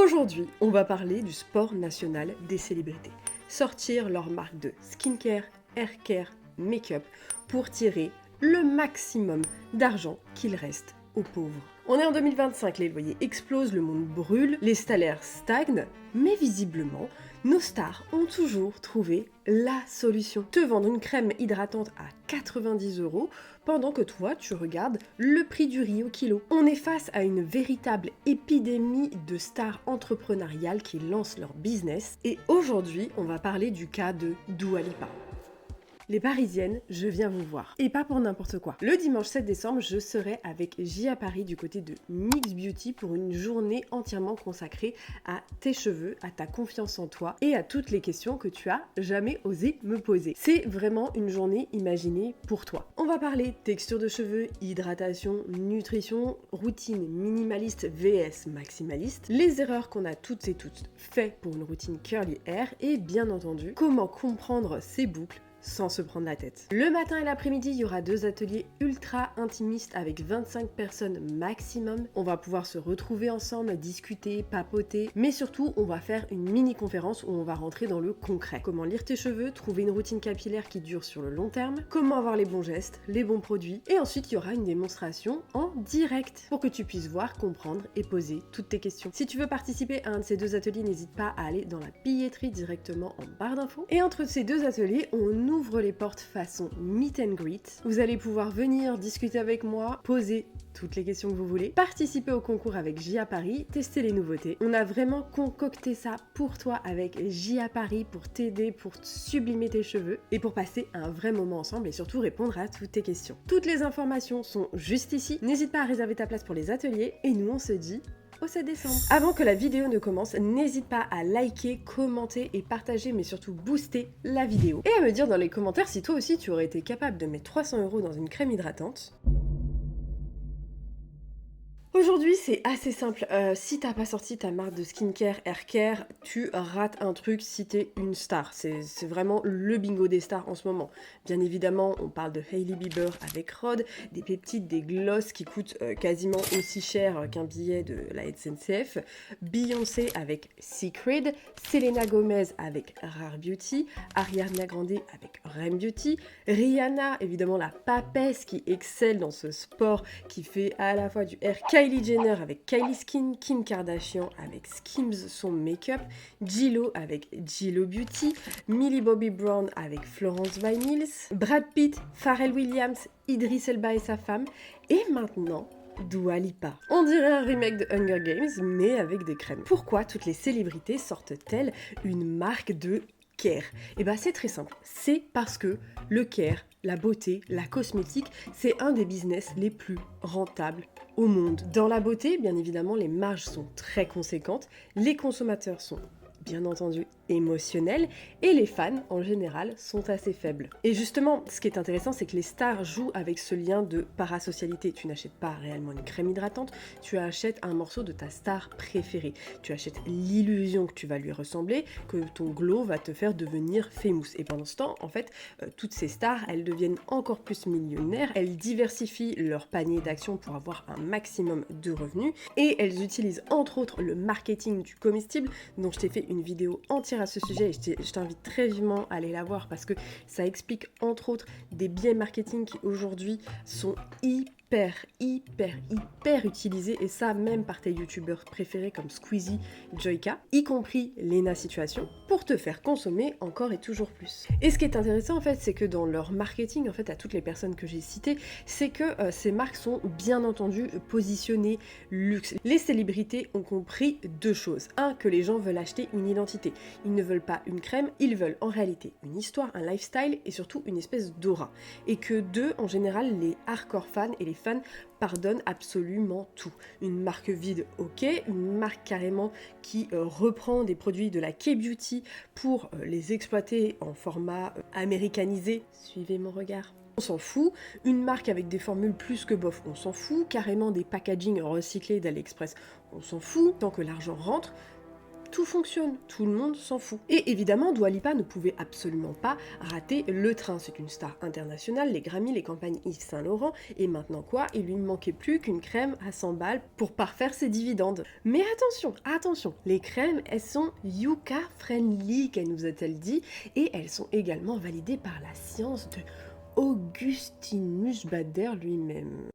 Aujourd'hui, on va parler du sport national des célébrités. Sortir leur marque de skincare, haircare, make-up pour tirer le maximum d'argent qu'il reste aux pauvres. On est en 2025, les loyers explosent, le monde brûle, les salaires stagnent, mais visiblement, nos stars ont toujours trouvé la solution. Te vendre une crème hydratante à 90 € pendant que toi, tu regardes le prix du riz au kilo. On est face à une véritable épidémie de stars entrepreneuriales qui lancent leur business. Et aujourd'hui, on va parler du cas de Dua Lipa. Les Parisiennes, je viens vous voir. Et pas pour n'importe quoi. Le dimanche 7 décembre, je serai avec J à Paris du côté de Mix Beauty pour une journée entièrement consacrée à tes cheveux, à ta confiance en toi et à toutes les questions que tu as jamais osé me poser. C'est vraiment une journée imaginée pour toi. On va parler texture de cheveux, hydratation, nutrition, routine minimaliste vs maximaliste, les erreurs qu'on a toutes et toutes fait pour une routine curly hair et bien entendu, comment comprendre ces boucles sans se prendre la tête. Le matin et l'après-midi, il y aura 2 ateliers ultra intimistes avec 25 personnes maximum. On va pouvoir se retrouver ensemble, discuter, papoter, mais surtout, on va faire une mini-conférence où on va rentrer dans le concret. Comment lire tes cheveux, trouver une routine capillaire qui dure sur le long terme, comment avoir les bons gestes, les bons produits, et ensuite, il y aura une démonstration en direct pour que tu puisses voir, comprendre et poser toutes tes questions. Si tu veux participer à un de ces 2 ateliers, n'hésite pas à aller dans la billetterie directement en barre d'infos. Et entre ces 2 ateliers, on ouvre les portes façon meet and greet. Vous allez pouvoir venir discuter avec moi, poser toutes les questions que vous voulez, participer au concours avec J à Paris, tester les nouveautés. On a vraiment concocté ça pour toi avec J à Paris pour t'aider, pour sublimer tes cheveux et pour passer un vrai moment ensemble et surtout répondre à toutes tes questions. Toutes les informations sont juste ici. N'hésite pas à réserver ta place pour les ateliers et nous on se dit au 7 décembre. Avant que la vidéo ne commence, n'hésite pas à liker, commenter et partager, mais surtout booster la vidéo. Et à me dire dans les commentaires si toi aussi tu aurais été capable de mettre 300 € dans une crème hydratante. Aujourd'hui, c'est assez simple. Si t'as pas sorti ta marque de skincare, haircare, tu rates un truc si t'es une star. C'est vraiment le bingo des stars en ce moment. Bien évidemment, on parle de Hailey Bieber avec Rhod, des peptides, des gloss qui coûtent quasiment aussi cher qu'un billet de la SNCF, Beyoncé avec Secret, Selena Gomez avec Rare Beauty, Ariana Grande avec Rem Beauty, Rihanna, évidemment la papesse qui excelle dans ce sport qui fait à la fois du hair, Kylie Jenner avec Kylie Skin, Kim Kardashian avec Skims son make-up, J.Lo avec J.Lo Beauty, Millie Bobby Brown avec Florence by Mills, Brad Pitt, Pharrell Williams, Idris Elba et sa femme, et maintenant Dua Lipa. On dirait un remake de Hunger Games, mais avec des crèmes. Pourquoi toutes les célébrités sortent-elles une marque de care? Et bah c'est très simple, c'est parce que le care, la beauté, la cosmétique, c'est un des business les plus rentables au monde. Dans la beauté, bien évidemment, les marges sont très conséquentes, les consommateurs sont bien entendu émotionnels et les fans en général sont assez faibles. Et justement, ce qui est intéressant, c'est que les stars jouent avec ce lien de parasocialité. Tu n'achètes pas réellement une crème hydratante, tu achètes un morceau de ta star préférée. Tu achètes l'illusion que tu vas lui ressembler, que ton glow va te faire devenir famous. Et pendant ce temps, en fait, toutes ces stars, elles deviennent encore plus millionnaires, elles diversifient leur panier d'actions pour avoir un maximum de revenus et elles utilisent entre autres le marketing du comestible, dont je t'ai fait une vidéo entière à ce sujet et je t'invite très vivement à aller la voir parce que ça explique entre autres des biais marketing qui aujourd'hui sont hyper utilisés, et ça même par tes youtubeurs préférés comme Squeezie, Joyka, y compris Lena Situation, pour te faire consommer encore et toujours plus. Et ce qui est intéressant en fait, c'est que dans leur marketing, en fait, à toutes les personnes que j'ai citées, c'est que ces marques sont bien entendu positionnées luxe. Les célébrités ont compris 2 choses. 1, que les gens veulent acheter une identité. Ils ne veulent pas une crème, ils veulent en réalité une histoire, un lifestyle et surtout une espèce d'aura. Et que 2, en général, les hardcore fans et les fans pardonnent absolument tout. Une marque vide, ok, une marque carrément qui reprend des produits de la K-Beauty pour les exploiter en format américanisé. Suivez mon regard. On s'en fout. Une marque avec des formules plus que bof, on s'en fout. Carrément des packaging recyclés d'AliExpress, on s'en fout. Tant que l'argent rentre, tout fonctionne, tout le monde s'en fout. Et évidemment, Dua Lipa ne pouvait absolument pas rater le train. C'est une star internationale, les Grammy, les campagnes Yves Saint Laurent, et maintenant quoi? Il lui ne manquait plus qu'une crème à 100 balles pour parfaire ses dividendes. Mais attention, les crèmes, elles sont yucca friendly, qu'elle nous a-t-elle dit, et elles sont également validées par la science de Augustinus Bader lui-même.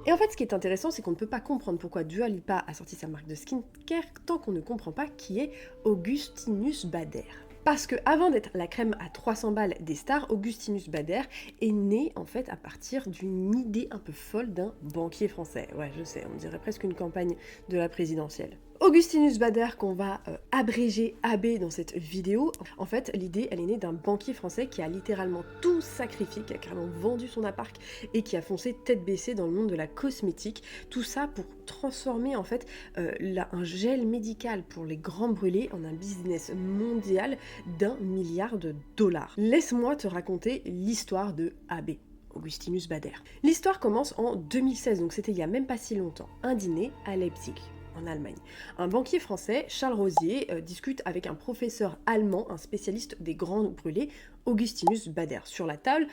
Et en fait, ce qui est intéressant, c'est qu'on ne peut pas comprendre pourquoi Dua Lipa a sorti sa marque de skincare tant qu'on ne comprend pas qui est Augustinus Bader. Parce que avant d'être la crème à 300 balles des stars, Augustinus Bader est né en fait à partir d'une idée un peu folle d'un banquier français. Ouais, je sais, on dirait presque une campagne de la présidentielle. Augustinus Bader, qu'on va abréger AB dans cette vidéo, en fait l'idée elle est née d'un banquier français qui a littéralement tout sacrifié, qui a carrément vendu son appart et qui a foncé tête baissée dans le monde de la cosmétique, tout ça pour transformer en fait un gel médical pour les grands brûlés en un business mondial d'1 milliard de dollars. Laisse-moi te raconter l'histoire de AB. Augustinus Bader. L'histoire commence en 2016, donc c'était il y a même pas si longtemps. Un dîner à Leipzig, en Allemagne. Un banquier français, Charles Rosier, discute avec un professeur allemand, un spécialiste des grands brûlés, Augustinus Bader. Sur la table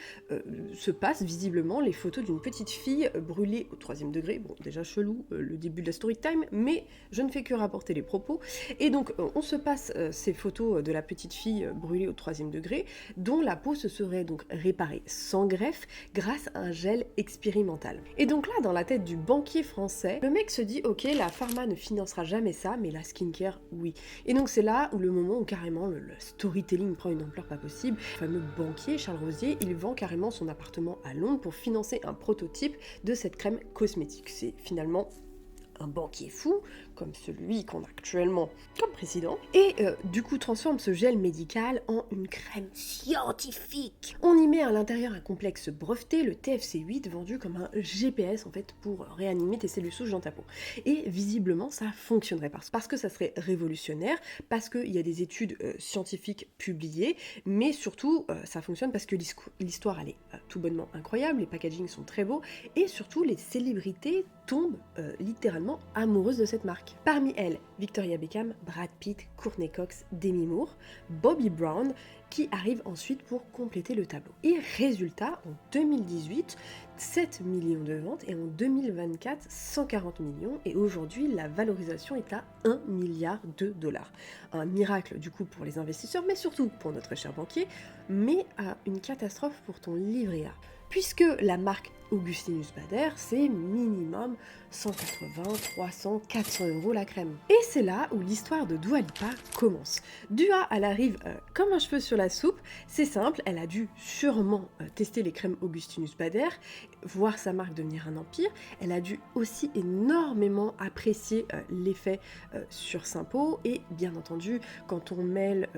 se passent visiblement les photos d'une petite fille brûlée au 3e degré. Bon, déjà chelou, le début de la story time, mais je ne fais que rapporter les propos. Et donc, on se passe ces photos de la petite fille brûlée au 3e degré, dont la peau se serait donc réparée sans greffe grâce à un gel expérimental. Et donc là, dans la tête du banquier français, le mec se dit, ok, la pharma ne financera jamais ça, mais la skincare, oui. Et donc c'est là où le moment où carrément le storytelling prend une ampleur pas possible. Le fameux banquier Charles Rosier, il vend carrément son appartement à Londres pour financer un prototype de cette crème cosmétique. C'est finalement un banquier fou, comme celui qu'on a actuellement comme président, et du coup transforme ce gel médical en une crème scientifique. On y met à l'intérieur un complexe breveté, le TFC8, vendu comme un GPS en fait pour réanimer tes cellules souches dans ta peau. Et visiblement ça fonctionnerait parce que ça serait révolutionnaire, parce qu'il y a des études scientifiques publiées, mais surtout ça fonctionne parce que l'histoire elle est tout bonnement incroyable, les packagings sont très beaux, et surtout les célébrités tombent littéralement amoureuses de cette marque. Parmi elles, Victoria Beckham, Brad Pitt, Courtney Cox, Demi Moore, Bobby Brown, qui arrivent ensuite pour compléter le tableau. Et résultat, en 2018, 7 millions de ventes, et en 2024, 140 millions, et aujourd'hui, la valorisation est à 1 milliard de dollars. Un miracle du coup pour les investisseurs, mais surtout pour notre cher banquier, mais une catastrophe pour ton livret A. Puisque la marque Augustinus Bader, c'est minimum 180, 300, 400 € la crème. Et c'est là où l'histoire de Dua Lipa commence. Dua, elle arrive comme un cheveu sur la soupe, c'est simple, elle a dû sûrement tester les crèmes Augustinus Bader, voir sa marque devenir un empire, elle a dû aussi énormément apprécier l'effet sur sa peau, et bien entendu, quand on mêle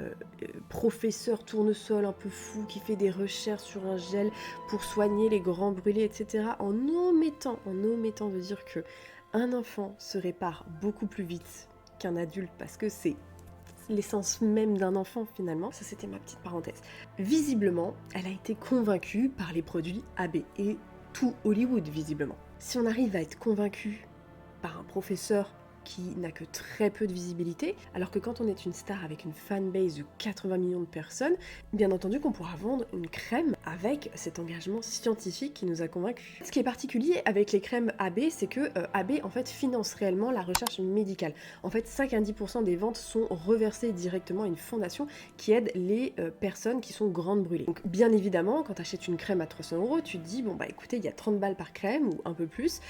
professeur tournesol un peu fou qui fait des recherches sur un gel pour soigner les grands brûlés, etc., en omettant de dire que un enfant se répare beaucoup plus vite qu'un adulte, parce que c'est l'essence même d'un enfant finalement. Ça, c'était ma petite parenthèse. Visiblement, elle a été convaincue par les produits AB et tout Hollywood visiblement. Si on arrive à être convaincu par un professeur qui n'a que très peu de visibilité, alors que quand on est une star avec une fanbase de 80 millions de personnes, bien entendu qu'on pourra vendre une crème avec cet engagement scientifique qui nous a convaincus. Ce qui est particulier avec les crèmes AB, c'est que AB en fait finance réellement la recherche médicale. En fait, 5 à 10% des ventes sont reversées directement à une fondation qui aide les personnes qui sont grandes brûlées. Donc bien évidemment, quand tu achètes une crème à 300 €, tu te dis, bon bah écoutez, il y a 30 balles par crème, ou un peu plus,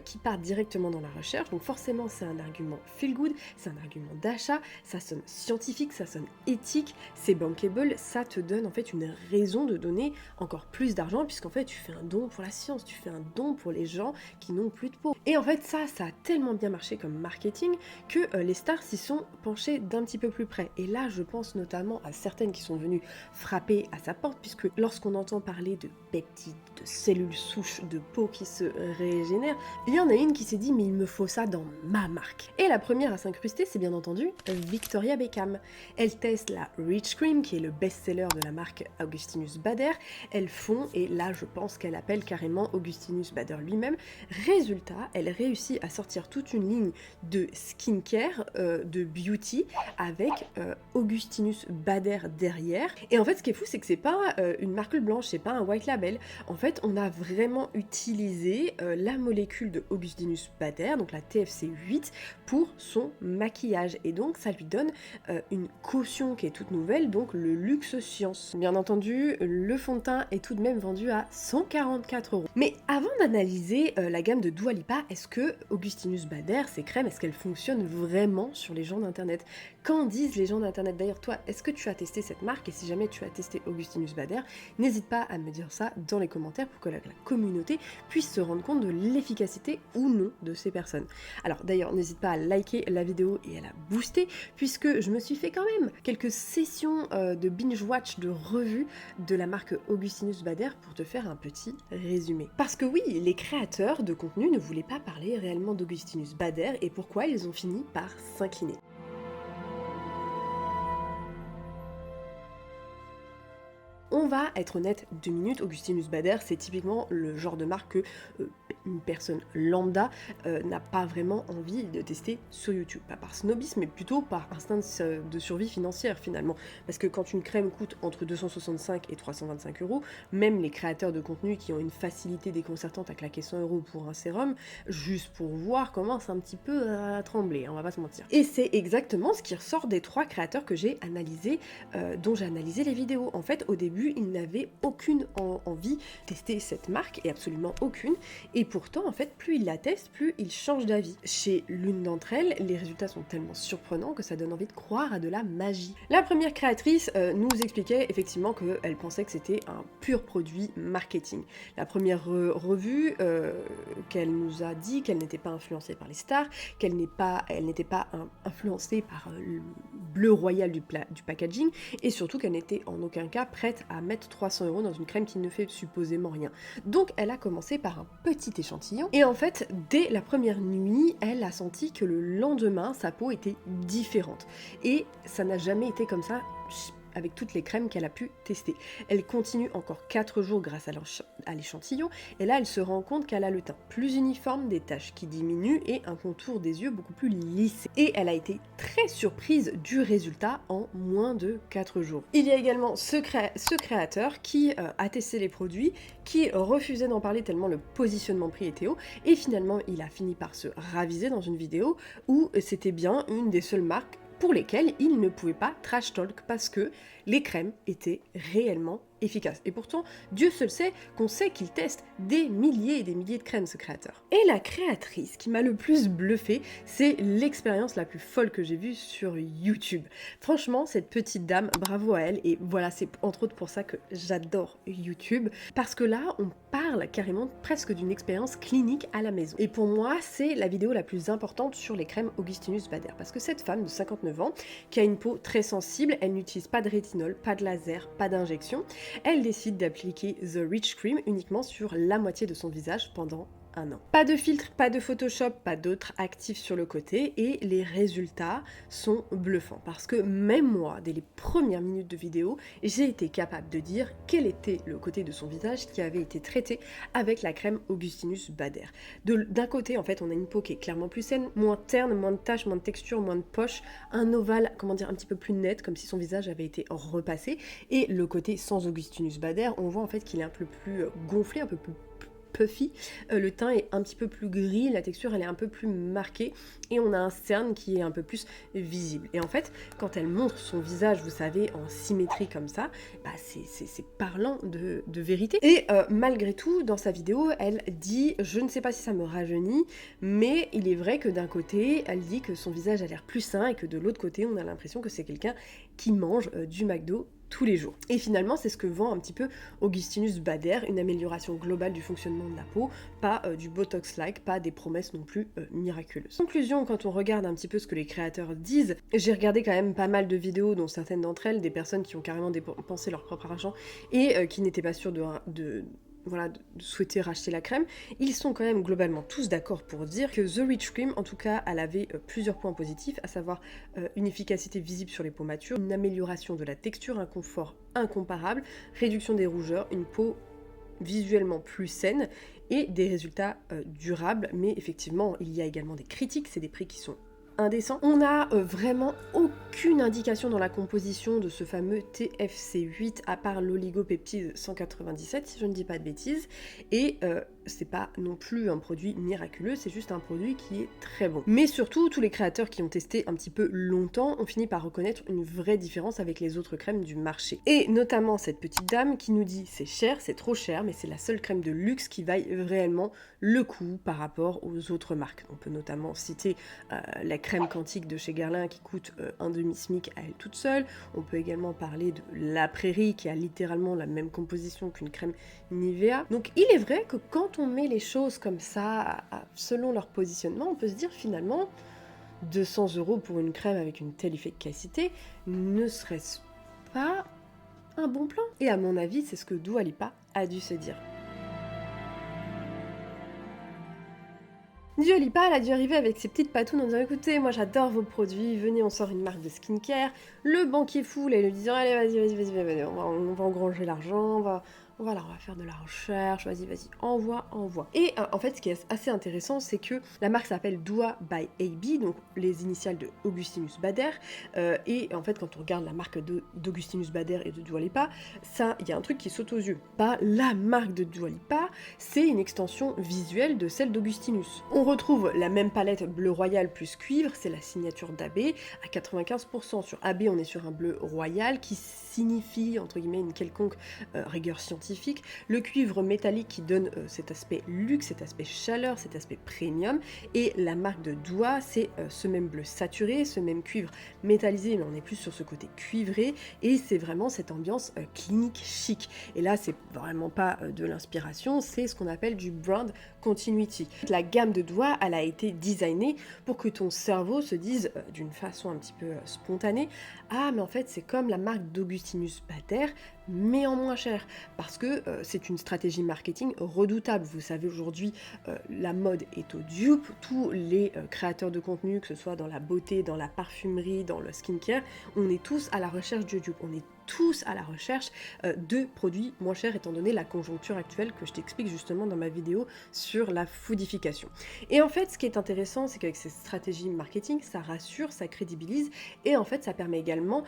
qui partent directement dans la recherche, donc forcément c'est un argument feel good, c'est un argument d'achat, ça sonne scientifique, ça sonne éthique, c'est bankable, ça te donne en fait une raison de donner encore plus d'argent, puisqu'en fait tu fais un don pour la science, tu fais un don pour les gens qui n'ont plus de peau. Et en fait ça a tellement bien marché comme marketing que les stars s'y sont penchées d'un petit peu plus près. Et là je pense notamment à certaines qui sont venues frapper à sa porte, puisque lorsqu'on entend parler de peptides, de cellules souches de peau qui se régénèrent, il y en a une qui s'est dit mais il me faut ça dans ma marque. marques. Et la première à s'incruster, c'est bien entendu Victoria Beckham. Elle teste la Rich Cream, qui est le best-seller de la marque Augustinus Bader. Elle fond, et là je pense qu'elle appelle carrément Augustinus Bader lui-même. Résultat, elle réussit à sortir toute une ligne de skincare, de beauty, avec Augustinus Bader derrière. Et en fait, ce qui est fou, c'est que c'est pas une marque blanche, c'est pas un white label. En fait, on a vraiment utilisé la molécule de Augustinus Bader, donc la TFC8, pour son maquillage. Et donc, ça lui donne une caution qui est toute nouvelle, donc le Luxe Science. Bien entendu, le fond de teint est tout de même vendu à 144 €. Mais avant d'analyser la gamme de Dua Lipa, est-ce que Augustinus Bader, ces crèmes, est-ce qu'elles fonctionnent vraiment sur les gens d'internet? Qu'en disent les gens d'internet? D'ailleurs, toi, est-ce que tu as testé cette marque? Et si jamais tu as testé Augustinus Bader, n'hésite pas à me dire ça dans les commentaires pour que la communauté puisse se rendre compte de l'efficacité ou non de ces personnes. Alors d'ailleurs, n'hésite pas à liker la vidéo et à la booster, puisque je me suis fait quand même quelques sessions de binge-watch, de revue de la marque Augustinus Bader pour te faire un petit résumé. Parce que oui, les créateurs de contenu ne voulaient pas parler réellement d'Augustinus Bader et pourquoi ils ont fini par s'incliner. On va être honnête 2 minutes, Augustinus Bader, c'est typiquement le genre de marque que une personne lambda n'a pas vraiment envie de tester sur YouTube. Pas par snobisme, mais plutôt par instinct de survie financière finalement. Parce que quand une crème coûte entre 265 et 325 €, même les créateurs de contenu qui ont une facilité déconcertante à claquer 100 € pour un sérum, juste pour voir, commencent un petit peu à trembler, on va pas se mentir. Et c'est exactement ce qui ressort des 3 créateurs que j'ai analysés, dont j'ai analysé les vidéos. En fait, au début, ils n'avaient aucune envie de tester cette marque, et absolument aucune, et pourtant, en fait, plus ils la testent, plus ils changent d'avis. Chez l'une d'entre elles, les résultats sont tellement surprenants que ça donne envie de croire à de la magie. La première créatrice nous expliquait effectivement qu'elle pensait que c'était un pur produit marketing. La première revue qu'elle nous a dit qu'elle n'était pas influencée par les stars, qu'elle n'était pas influencée par le bleu royal du packaging, et surtout qu'elle n'était en aucun cas prête à mettre 300 € dans une crème qui ne fait supposément rien. Donc elle a commencé par un petit échantillon, et en fait, dès la première nuit, elle a senti que le lendemain, sa peau était différente. Et ça n'a jamais été comme ça avec toutes les crèmes qu'elle a pu tester. Elle continue encore 4 jours grâce à l'échantillon, et là elle se rend compte qu'elle a le teint plus uniforme, des taches qui diminuent et un contour des yeux beaucoup plus lissé. Et elle a été très surprise du résultat en moins de 4 jours. Il y a également ce créateur qui a testé les produits, qui refusait d'en parler tellement le positionnement prix était haut, et finalement il a fini par se raviser dans une vidéo où c'était bien une des seules marques pour lesquels il ne pouvait pas trash talk parce que les crèmes étaient réellement efficaces. Et pourtant, Dieu seul sait qu'on sait qu'il teste des milliers et des milliers de crèmes, ce créateur. Et la créatrice qui m'a le plus bluffé, c'est l'expérience la plus folle que j'ai vue sur YouTube. Franchement, cette petite dame, bravo à elle, et voilà, c'est entre autres pour ça que j'adore YouTube, parce que là, on parle carrément presque d'une expérience clinique à la maison. Et pour moi, c'est la vidéo la plus importante sur les crèmes Augustinus Bader, parce que cette femme de 59 ans, qui a une peau très sensible, elle n'utilise pas de rétinol, pas de laser, pas d'injection, elle décide d'appliquer The Rich Cream uniquement sur la moitié de son visage pendant un an. Pas de filtre, pas de Photoshop, pas d'autres actifs sur le côté, et les résultats sont bluffants parce que même moi, dès les premières minutes de vidéo, j'ai été capable de dire quel était le côté de son visage qui avait été traité avec la crème Augustinus Bader. D'un côté, en fait, on a une peau qui est clairement plus saine, moins terne, moins de taches, moins de texture, moins de poches, un ovale, comment dire, un petit peu plus net, comme si son visage avait été repassé, et le côté sans Augustinus Bader, on voit en fait qu'il est un peu plus gonflé, un peu plus puffy, le teint est un petit peu plus gris, la texture elle est un peu plus marquée, et on a un cerne qui est un peu plus visible. Et en fait, quand elle montre son visage, vous savez, en symétrie comme ça, bah c'est parlant de vérité. Et malgré tout, dans sa vidéo, elle dit, je ne sais pas si ça me rajeunit, mais il est vrai que d'un côté, elle dit que son visage a l'air plus sain, et que de l'autre côté, on a l'impression que c'est quelqu'un qui mange du McDo tous les jours. Et finalement, c'est ce que vend un petit peu Augustinus Bader, une amélioration globale du fonctionnement de la peau, pas du Botox-like, pas des promesses non plus miraculeuses. Conclusion, quand on regarde un petit peu ce que les créateurs disent, j'ai regardé quand même pas mal de vidéos, dont certaines d'entre elles, des personnes qui ont carrément dépensé leur propre argent et qui n'étaient pas sûres de voilà, de souhaiter racheter la crème, ils sont quand même globalement tous d'accord pour dire que The Rich Cream, en tout cas, elle avait plusieurs points positifs, à savoir une efficacité visible sur les peaux matures, une amélioration de la texture, un confort incomparable, réduction des rougeurs, une peau visuellement plus saine et des résultats durables. Mais effectivement, il y a également des critiques, c'est des prix qui sont indécent. On n'a vraiment aucune indication dans la composition de ce fameux TFC8 à part l'oligopeptide 197 si je ne dis pas de bêtises, et c'est pas non plus un produit miraculeux, c'est juste un produit qui est très bon. Mais surtout, tous les créateurs qui ont testé un petit peu longtemps ont fini par reconnaître une vraie différence avec les autres crèmes du marché. Et notamment cette petite dame qui nous dit c'est cher, c'est trop cher, mais c'est la seule crème de luxe qui vaille réellement le coup par rapport aux autres marques. On peut notamment citer la crème quantique de chez Guerlain qui coûte un demi-smic à elle toute seule. On peut également parler de la Prairie qui a littéralement la même composition qu'une crème Nivea. Donc il est vrai que quand on met les choses comme ça, selon leur positionnement, on peut se dire finalement 200 € pour une crème avec une telle efficacité, ne serait-ce pas un bon plan? Et à mon avis, c'est ce que Dua Lipa a dû se dire. Dua Lipa, elle a dû arriver avec ses petites patounes en disant écoutez, moi j'adore vos produits, venez, on sort une marque de skincare. Le banquier fou, là, il lui disant allez, vas-y, on va engranger l'argent, on va faire de la recherche, vas-y, envoie. Et en fait, ce qui est assez intéressant, c'est que la marque s'appelle Dua by AB, donc les initiales de Augustinus Bader. Et en fait, quand on regarde la marque d'Augustinus Bader et de Dua Lipa, il y a un truc qui saute aux yeux. Pas la marque de Dua Lipa, c'est une extension visuelle de celle d'Augustinus. On retrouve la même palette bleu royal plus cuivre, c'est la signature d'AB à 95%. Sur AB, on est sur un bleu royal qui signifie, entre guillemets, une quelconque rigueur scientifique. Le cuivre métallique qui donne cet aspect luxe, cet aspect chaleur, cet aspect premium. Et la marque de Dua, c'est ce même bleu saturé, ce même cuivre métallisé, mais on est plus sur ce côté cuivré. Et c'est vraiment cette ambiance clinique chic. Et là, c'est vraiment pas de l'inspiration, c'est ce qu'on appelle du brand continuity. La gamme de Dua, elle a été designée pour que ton cerveau se dise d'une façon un petit peu spontanée ah mais en fait c'est comme la marque d'Augustinus Bader mais en moins cher, parce que c'est une stratégie marketing redoutable. Vous savez aujourd'hui la mode est au dupe, tous les créateurs de contenu, que ce soit dans la beauté, dans la parfumerie, dans le skincare, on est tous à la recherche du dupe, on est tous à la recherche de produits moins chers étant donné la conjoncture actuelle que je t'explique justement dans ma vidéo sur la foodification. Et en fait ce qui est intéressant c'est qu'avec ces stratégies marketing ça rassure, ça crédibilise et en fait ça permet également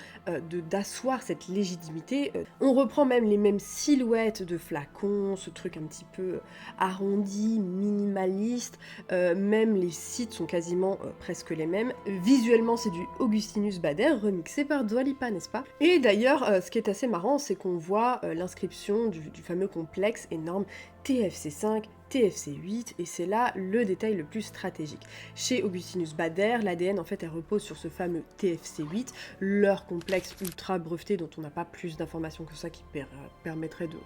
d'asseoir cette légitimité. On reprend même les mêmes silhouettes de flacons, ce truc un petit peu arrondi, minimaliste, même les sites sont quasiment presque les mêmes. Visuellement c'est du Augustinus Bader remixé par Dua Lipa, n'est-ce pas? Et d'ailleurs ce qui est assez marrant, c'est qu'on voit l'inscription du fameux complexe énorme TFC5, TFC8, et c'est là le détail le plus stratégique. Chez Augustinus Bader, l'ADN en fait elle repose sur ce fameux TFC8, leur complexe ultra breveté dont on n'a pas plus d'informations que ça qui permettrait de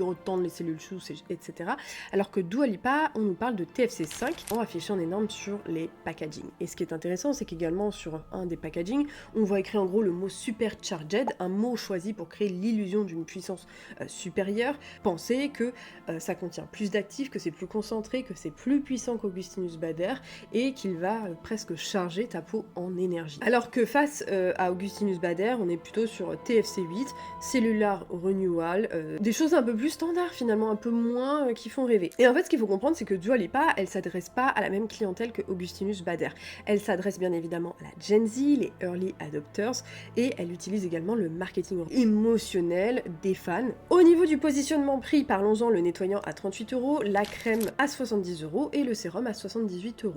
retendre les cellules souches, etc. Alors que Dua Lipa, on nous parle de TFC5, affiché en énorme sur les packaging. Et ce qui est intéressant, c'est qu'également sur un des packaging, on voit écrit en gros le mot supercharged, un mot choisi pour créer l'illusion d'une puissance supérieure. Pensez que ça contient plus d'actifs, que c'est plus concentré, que c'est plus puissant qu'Augustinus Bader et qu'il va presque charger ta peau en énergie. Alors que face à Augustinus Bader, on est plutôt sur TFC8, Cellular Renewal, des choses un peu plus standard finalement, un peu moins qui font rêver. Et en fait ce qu'il faut comprendre c'est que Dua Lipa, elle s'adresse pas à la même clientèle que Augustinus Bader. Elle s'adresse bien évidemment à la Gen Z, les early adopters, et elle utilise également le marketing émotionnel des fans. Au niveau du positionnement prix, parlons-en, le nettoyant à 38 €, la crème à 70 € et le sérum à 78 €.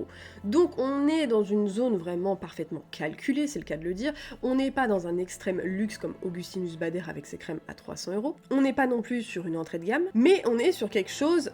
Donc on est dans une zone vraiment parfaitement calculée, c'est le cas de le dire. On n'est pas dans un extrême luxe comme Augustinus Bader avec ses crèmes à 300 €. On n'est pas non plus sur une entrée de gamme, mais on est sur quelque chose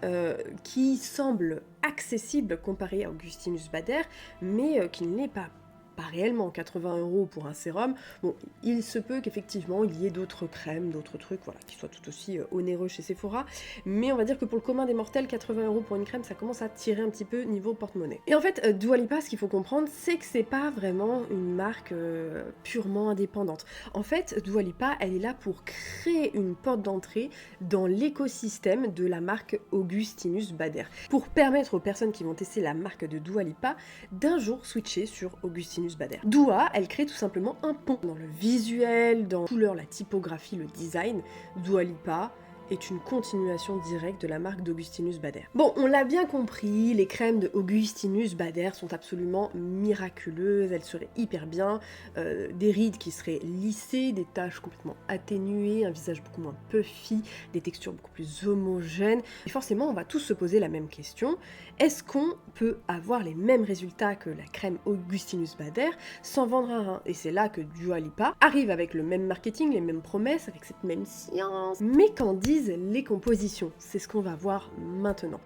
qui semble accessible comparé à Augustinus Bader, mais qui ne l'est pas pas réellement, 80 € pour un sérum. Bon, il se peut qu'effectivement il y ait d'autres crèmes, d'autres trucs, voilà, qui soient tout aussi onéreux chez Sephora, mais on va dire que pour le commun des mortels, 80 € pour une crème, ça commence à tirer un petit peu niveau porte-monnaie. Et en fait, Dua Lipa, ce qu'il faut comprendre, c'est que c'est pas vraiment une marque purement indépendante. En fait, Dua Lipa, elle est là pour créer une porte d'entrée dans l'écosystème de la marque Augustinus Bader, pour permettre aux personnes qui vont tester la marque de Dua Lipa d'un jour switcher sur Augustinus Bader. Dua, elle crée tout simplement un pont dans le visuel, dans la couleur, la typographie, le design. Dua Lipa est une continuation directe de la marque d'Augustinus Bader. Bon, on l'a bien compris, les crèmes de Augustinus Bader sont absolument miraculeuses, elles seraient hyper bien, des rides qui seraient lissées, des taches complètement atténuées, un visage beaucoup moins puffy, des textures beaucoup plus homogènes. Et forcément, on va tous se poser la même question, est-ce qu'on peut avoir les mêmes résultats que la crème Augustinus Bader sans vendre un rein? Et c'est là que Dua Lipa arrive avec le même marketing, les mêmes promesses, avec cette même science. Mais qu'en disent les compositions? C'est ce qu'on va voir maintenant.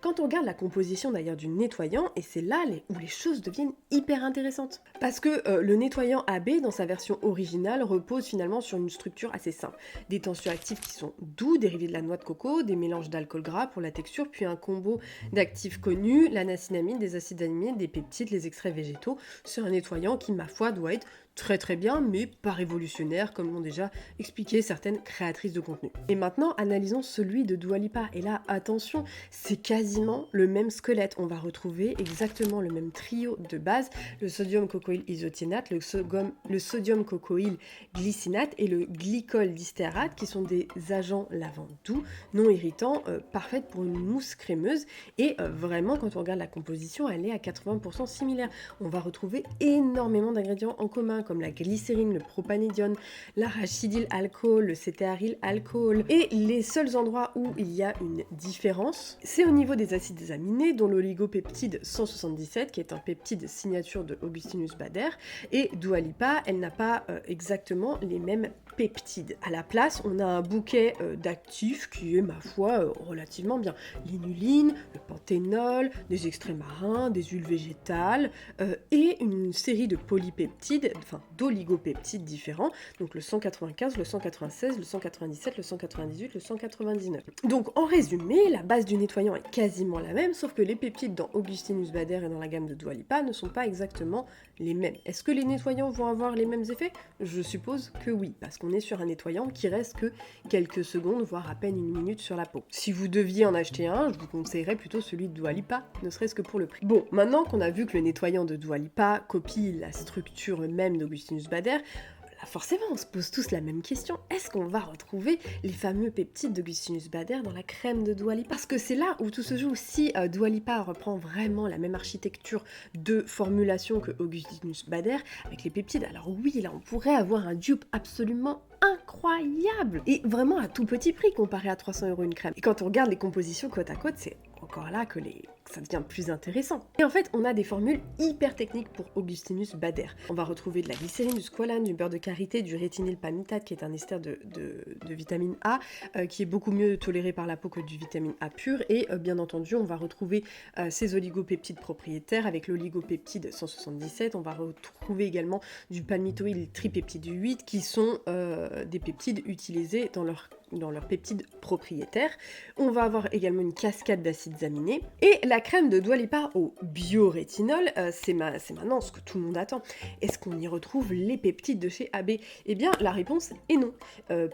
Quand on regarde la composition d'ailleurs du nettoyant, et c'est là où les choses deviennent hyper intéressantes. Parce que le nettoyant AB dans sa version originale repose finalement sur une structure assez simple. Des tensioactifs qui sont doux, dérivés de la noix de coco, des mélanges d'alcool gras pour la texture, puis un combo d'actifs connus, la niacinamide, des acides aminés, des peptides, les extraits végétaux. C'est un nettoyant qui, ma foi, doit être très bien, mais pas révolutionnaire, comme l'ont déjà expliqué certaines créatrices de contenu. Et maintenant, analysons celui de Dua Lipa. Et là, attention, c'est quasiment le même squelette. On va retrouver exactement le même trio de base, le sodium cocoïl isotiénate, le sodium cocoïl glycinate et le glycol distérate, qui sont des agents lavants doux, non irritants, parfaites pour une mousse crémeuse. Et vraiment, quand on regarde la composition, elle est à 80% similaire. On va retrouver énormément d'ingrédients en commun, comme la glycérine, le propanédione, l'arachidyl alcool, le cétéaryl alcool. Et les seuls endroits où il y a une différence, c'est au niveau des acides aminés, dont l'oligopeptide 177, qui est un peptide signature de Augustinus Bader, et Dua Lipa, elle n'a pas exactement les mêmes peptides. À la place, on a un bouquet d'actifs qui est, ma foi, relativement bien. L'inuline, le panthénol, des extraits marins, des huiles végétales, et une série de polypeptides, enfin d'oligopeptides différents, donc le 195, le 196, le 197, le 198, le 199. Donc en résumé, la base du nettoyant est quasiment la même, sauf que les peptides dans Augustinus Bader et dans la gamme de Dua Lipa ne sont pas exactement les mêmes. Est-ce que les nettoyants vont avoir les mêmes effets? Je suppose que oui, parce qu'on est sur un nettoyant qui reste que quelques secondes, voire à peine une minute sur la peau. Si vous deviez en acheter un, je vous conseillerais plutôt celui de Dua Lipa, ne serait-ce que pour le prix. Bon, maintenant qu'on a vu que le nettoyant de Dua Lipa copie la structure même d'Augustinus Bader, là, forcément, on se pose tous la même question. Est-ce qu'on va retrouver les fameux peptides d'Augustinus Bader dans la crème de Dua Lipa? Parce que c'est là où tout se joue. Si Dua Lipa reprend vraiment la même architecture de formulation que Augustinus Bader avec les peptides, alors oui, là, on pourrait avoir un dupe absolument incroyable et vraiment à tout petit prix comparé à 300 € une crème. Et quand on regarde les compositions côte à côte, c'est encore là que ça devient plus intéressant. Et en fait, on a des formules hyper techniques pour Augustinus Bader. On va retrouver de la glycérine, du squalane, du beurre de karité, du rétinylpalmitate, qui est un ester de vitamine A, qui est beaucoup mieux toléré par la peau que du vitamine A pur. Et bien entendu, on va retrouver ces oligopeptides propriétaires avec l'oligopeptide 177. On va retrouver également du palmitoyl tripeptide 8, qui sont des peptides utilisés dans leur peptides propriétaires. On va avoir également une cascade d'acides aminés. Et la crème de Dua Lipa au biorétinol, c'est maintenant ce que tout le monde attend. Est-ce qu'on y retrouve les peptides de chez AB? Eh bien, la réponse est non.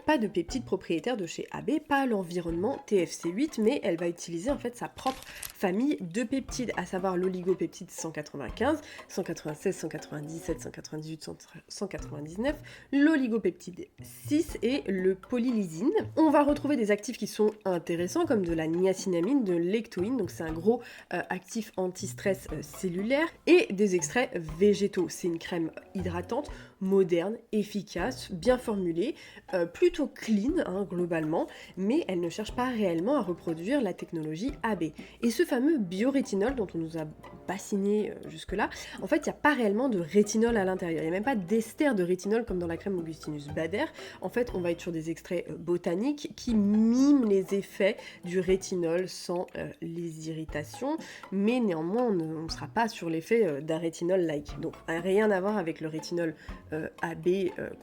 Pas de peptides propriétaires de chez AB, pas l'environnement TFC8, mais elle va utiliser en fait sa propre famille de peptides, à savoir l'oligopeptide 195, 196, 197, 198, 199, l'oligopeptide 6 et le polylysine. On va retrouver des actifs qui sont intéressants comme de la niacinamide, de l'ectoïne, donc c'est un gros actif anti-stress cellulaire, et des extraits végétaux. C'est une crème hydratante, moderne, efficace, bien formulée, plutôt clean hein, globalement, mais elle ne cherche pas réellement à reproduire la technologie AB. Et ce fameux biorétinol dont on nous a bassiné jusque-là, en fait, il n'y a pas réellement de rétinol à l'intérieur. Il n'y a même pas d'ester de rétinol comme dans la crème Augustinus Bader. En fait, on va être sur des extraits botaniques qui miment les effets du rétinol sans les irritations, mais néanmoins, on ne sera pas sur l'effet d'un rétinol-like. Donc, rien à voir avec le rétinol AB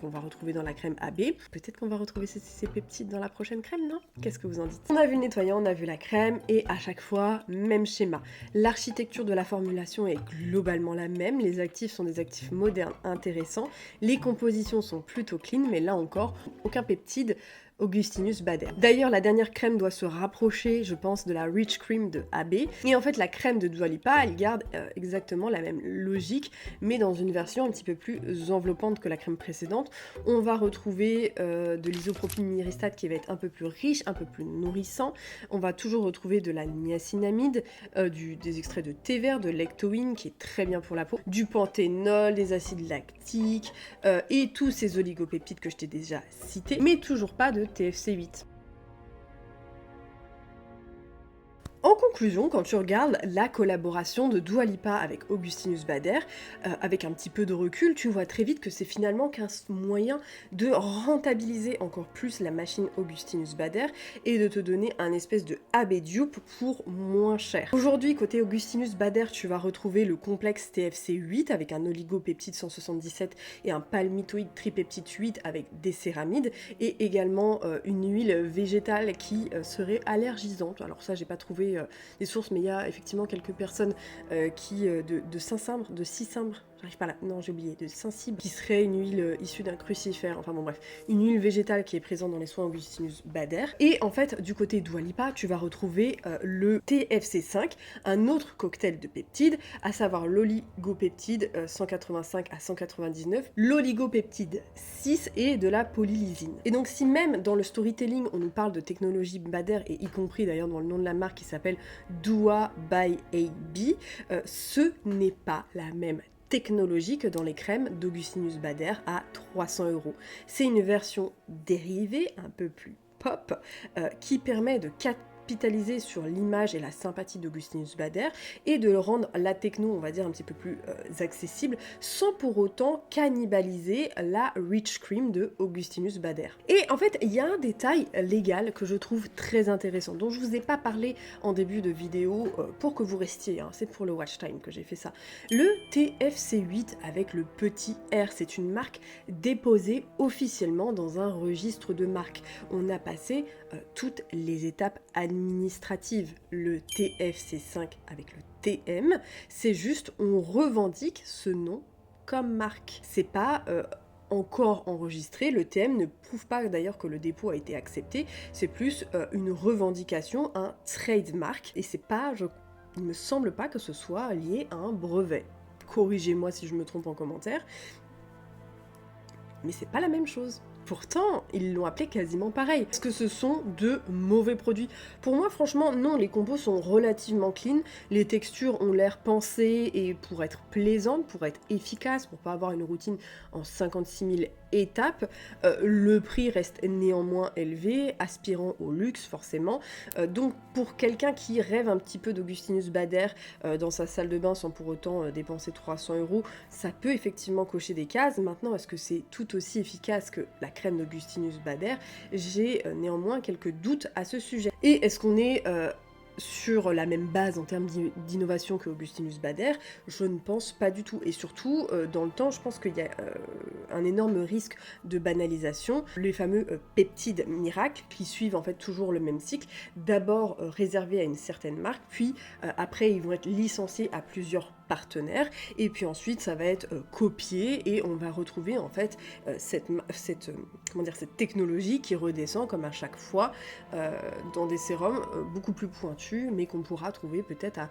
qu'on va retrouver dans la crème AB. Peut-être qu'on va retrouver ces peptides dans la prochaine crème, non? Qu'est-ce que vous en dites? On a vu le nettoyant, on a vu la crème, et à chaque fois, même schéma. L'architecture de la formulation est globalement la même, les actifs sont des actifs modernes intéressants, les compositions sont plutôt clean, mais là encore, aucun peptide Augustinus Bader. D'ailleurs, la dernière crème doit se rapprocher, je pense, de la Rich Cream de AB. Et en fait, la crème de Dua Lipa, elle garde exactement la même logique, mais dans une version un petit peu plus enveloppante que la crème précédente. On va retrouver de l'isopropyl myristate qui va être un peu plus riche, un peu plus nourrissant. On va toujours retrouver de la niacinamide, des extraits de thé vert, de l'ectoine qui est très bien pour la peau, du panthénol, des acides lactiques et tous ces oligopeptides que je t'ai déjà cités, mais toujours pas de TFC8. En conclusion, quand tu regardes la collaboration de Dua Lipa avec Augustinus Bader, avec un petit peu de recul, tu vois très vite que c'est finalement qu'un moyen de rentabiliser encore plus la machine Augustinus Bader et de te donner un espèce de AB dupe pour moins cher. Aujourd'hui, côté Augustinus Bader, tu vas retrouver le complexe TFC8 avec un oligopeptide 177 et un palmitoïde tripeptide 8 avec des céramides et également une huile végétale qui serait allergisante. Alors ça, j'ai pas trouvé des sources, mais il y a effectivement quelques personnes qui de Saint-Simbre, de Sicimbre, j'arrive pas là, non j'ai oublié, de Saint-Cibre, qui serait une huile issue d'un crucifère, enfin bon bref, une huile végétale qui est présente dans les soins Augustinus Bader. Et en fait, du côté Dua Lipa, tu vas retrouver le TFC5, un autre cocktail de peptides, à savoir l'oligopeptide 185 à 199, l'oligopeptide 6 et de la polylysine. Et donc si même dans le storytelling on nous parle de technologie Bader, et y compris d'ailleurs dans le nom de la marque qui s'appelle Dua by AB, ce n'est pas la même technologie que dans les crèmes d'Augustinus Bader à 300 €. C'est une version dérivée, un peu plus pop, qui permet de capitaliser sur l'image et la sympathie d'Augustinus Bader et de rendre la techno, on va dire, un petit peu plus accessible, sans pour autant cannibaliser la Rich Cream de Augustinus Bader. Et en fait, il y a un détail légal que je trouve très intéressant, dont je vous ai pas parlé en début de vidéo pour que vous restiez, hein, c'est pour le watch time que j'ai fait ça. Le TFC8 avec le petit R, c'est une marque déposée officiellement dans un registre de marques. On a passé toutes les étapes administratives. Le TFC5 avec le TM, c'est juste on revendique ce nom comme marque. C'est pas encore enregistré, le TM ne prouve pas d'ailleurs que le dépôt a été accepté, c'est plus une revendication, un trademark, et c'est pas, il me semble pas que ce soit lié à un brevet. Corrigez-moi si je me trompe en commentaire, mais c'est pas la même chose. Pourtant, ils l'ont appelé quasiment pareil. Est-ce que ce sont de mauvais produits? Pour moi, franchement, non, les compos sont relativement clean, les textures ont l'air pensées et pour être plaisantes, pour être efficaces, pour pas avoir une routine en 56 000 étapes. Le prix reste néanmoins élevé, aspirant au luxe forcément. Donc pour quelqu'un qui rêve un petit peu d'Augustinus Bader dans sa salle de bain sans pour autant dépenser 300 €, ça peut effectivement cocher des cases. Maintenant, est-ce que c'est tout aussi efficace que la crème d'Augustinus Bader? J'ai néanmoins quelques doutes à ce sujet. Et est-ce qu'on est sur la même base en termes d'innovation que Augustinus Bader? Je ne pense pas du tout. Et surtout, dans le temps, je pense qu'il y a un énorme risque de banalisation. Les fameux peptides miracles qui suivent en fait toujours le même cycle, d'abord réservés à une certaine marque, puis après ils vont être licenciés à plusieurs partenaires, et puis ensuite ça va être copié et on va retrouver en fait cette technologie qui redescend comme à chaque fois dans des sérums beaucoup plus pointus, mais qu'on pourra trouver peut-être à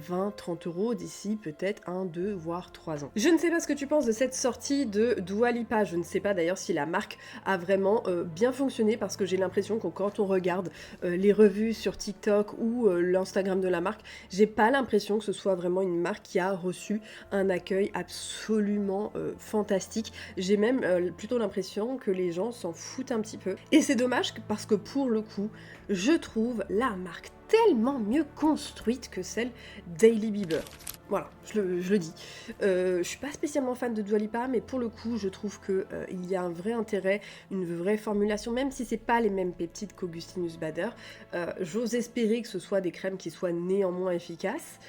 20-30 € d'ici peut-être 1, 2, voire 3 ans. Je ne sais pas ce que tu penses de cette sortie de Dua Lipa, je ne sais pas d'ailleurs si la marque a vraiment bien fonctionné, parce que j'ai l'impression que quand on regarde les revues sur TikTok ou l'Instagram de la marque, j'ai pas l'impression que ce soit vraiment une marque qui a a reçu un accueil absolument fantastique. J'ai même plutôt l'impression que les gens s'en foutent un petit peu. Et c'est dommage parce que pour le coup, je trouve la marque tellement mieux construite que celle d'Hailey Bieber. Voilà, je le dis. Je suis pas spécialement fan de Dua Lipa, mais pour le coup, je trouve que il y a un vrai intérêt, une vraie formulation, même si c'est pas les mêmes peptides qu'Augustinus Bader. J'ose espérer que ce soit des crèmes qui soient néanmoins efficaces.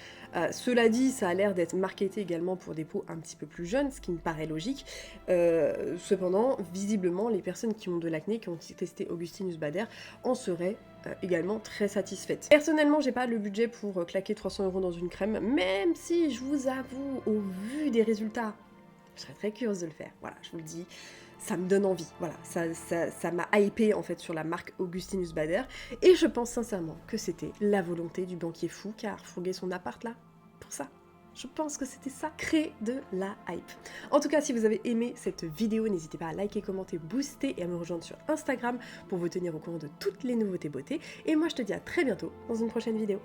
Cela dit, ça a l'air d'être marketé également pour des peaux un petit peu plus jeunes, ce qui me paraît logique. Cependant, visiblement, les personnes qui ont de l'acné, qui ont testé Augustinus Bader, en seraient également très satisfaites. Personnellement, j'ai pas le budget pour claquer 300 € dans une crème, même si je vous avoue, au vu des résultats, je serais très curieuse de le faire. Voilà, je vous le dis. Ça me donne envie, voilà, ça m'a hypé en fait sur la marque Augustinus Bader, et je pense sincèrement que c'était la volonté du banquier fou qui a refourgué son appart là, pour ça. Je pense que c'était ça, créer de la hype. En tout cas, si vous avez aimé cette vidéo, n'hésitez pas à liker, commenter, booster et à me rejoindre sur Instagram pour vous tenir au courant de toutes les nouveautés beauté, et moi je te dis à très bientôt dans une prochaine vidéo.